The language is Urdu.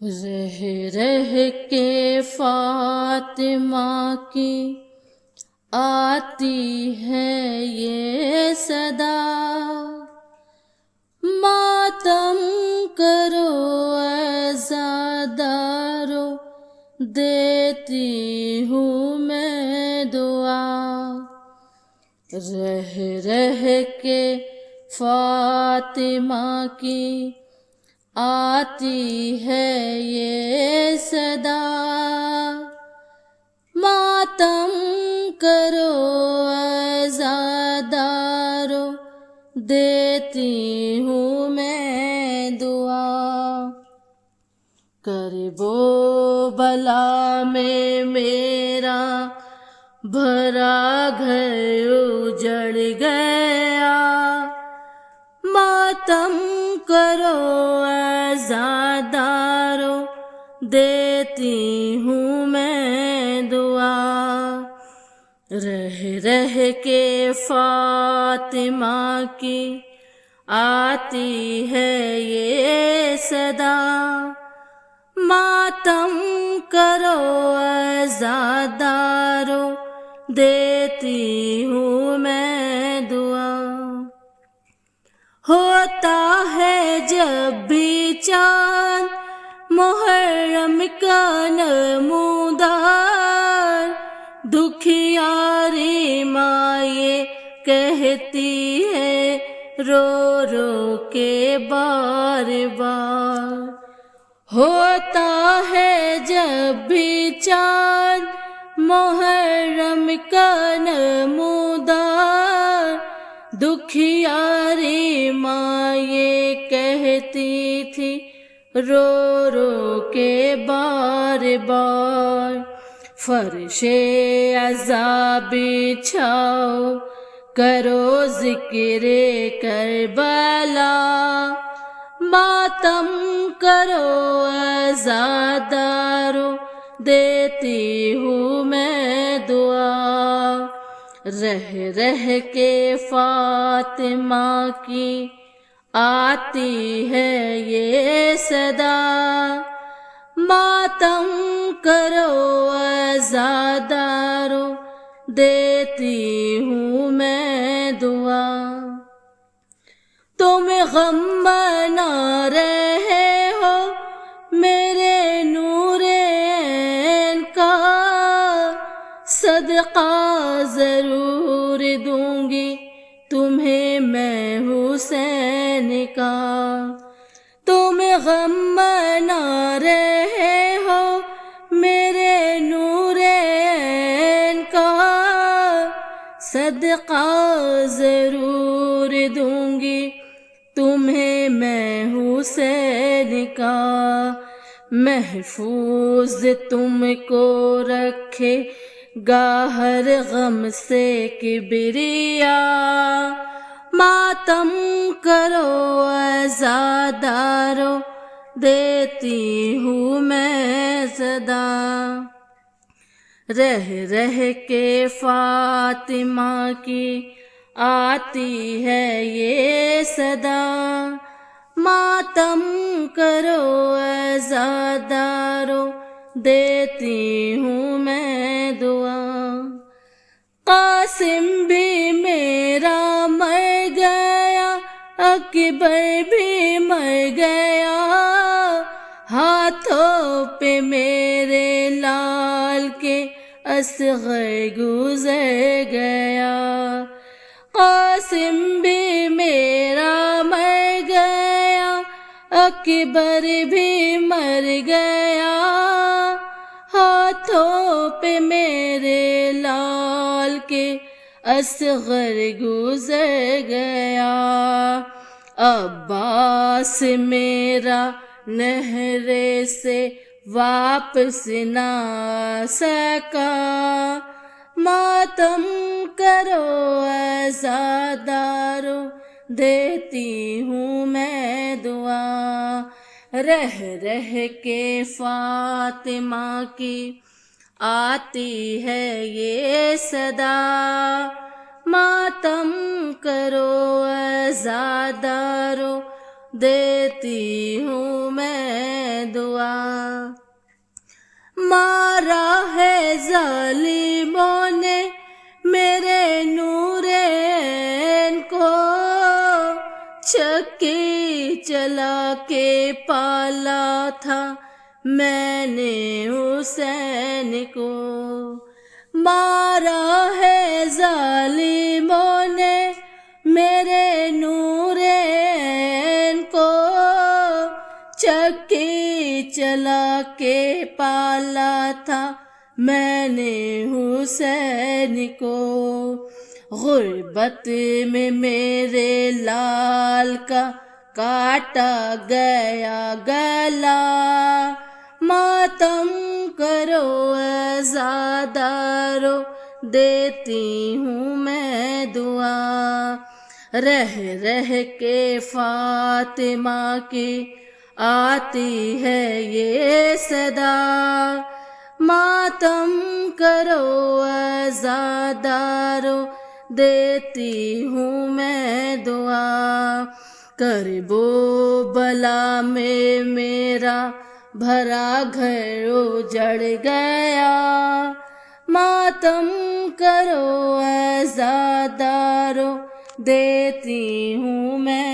رہ رہ کے فاطمہ کی آتی ہے یہ صدا، ماتم کرو عزادارو، دیتی ہوں میں دعا۔ رہ رہ کے فاطمہ کی آتی ہے یہ صدا، ماتم کرو عزادارو، دیتی ہوں میں دعا۔ کرب و بلا میں میرا بھرا گھر اجڑ گیا، ماتم کرو عزادارو، دیتی ہوں میں دعا۔ رہ رہ کے فاطمہ کی آتی ہے یہ صدا، ماتم کرو عزادارو، دیتی ہوں میں دعا۔ ہوتا ہے جب بھی چاند محرم کا نمودار، دکھیاری ماں یہ کہتی ہے رو رو کے بار بار۔ ہوتا ہے جب بھی چاند محرم کا نمودار، دکھیاری ماں یہ کہتی تھی رو رو کے بار بار۔ فرش عذاب بچھاؤ، کرو ذکر کربلا، ماتم کرو عزادارو، دیتی ہوں میں دعا۔ رہ رہ کے فاطمہ کی آتی ہے یہ صدا، ماتم کرو عزادارو، دیتی ہوں میں دعا۔ تم غم منا رہے ہو میرے نور عین کا، صدقہ ضرور دوں گی تمہیں میں حسین کا۔ تم غم منا رہے ہو میرے نور عین کا، صدقہ ضرور دوں گی تمہیں میں حسین کا۔ محفوظ تم کو رکھے گا ہر غم سے کبریا، ماتم کرو عزادارو، دیتی ہوں میں صدا۔ رہ رہ کے فاطمہ کی آتی ہے یہ صدا، ماتم کرو عزادارو، دیتی ہوں میں دعا۔ قاسم بھی میرا مر گیا، اکبر بھی مر گیا، ہاتھوں پہ میرے لال کے اصغر گزر گیا۔ قاسم بھی میرا مر گیا، اکبر بھی مر گیا، ہاتھوں پہ میرے لال کے اصغر گزر گیا۔ عباس میرا نہر سے واپس نہ سکا، ماتم کرو عزادارو، دیتی ہوں میں دعا۔ رہ رہ کے فاطمہ کی آتی ہے یہ صدا، ماتم کرو عزادارو، دیتی ہوں میں دعا۔ چلا کے پالا تھا میں نے حسین کو، مارا ہے ظالموں نے میرے نور عین کو، چکی چلا کے پالا تھا میں نے حسین کو، غربت میں میرے لال کا کاٹا گیا گلا، ماتم کرو عزادارو دیتی ہوں میں دعا، رہ رہ کے فاطمہ کی آتی ہے یہ صدا، ماتم کرو عزادارو دیتی ہوں میں دعا، کرب و بلا میں میرا بھرا گھر اجڑ گیا، ماتم کرو عزادارو دیتی ہوں میں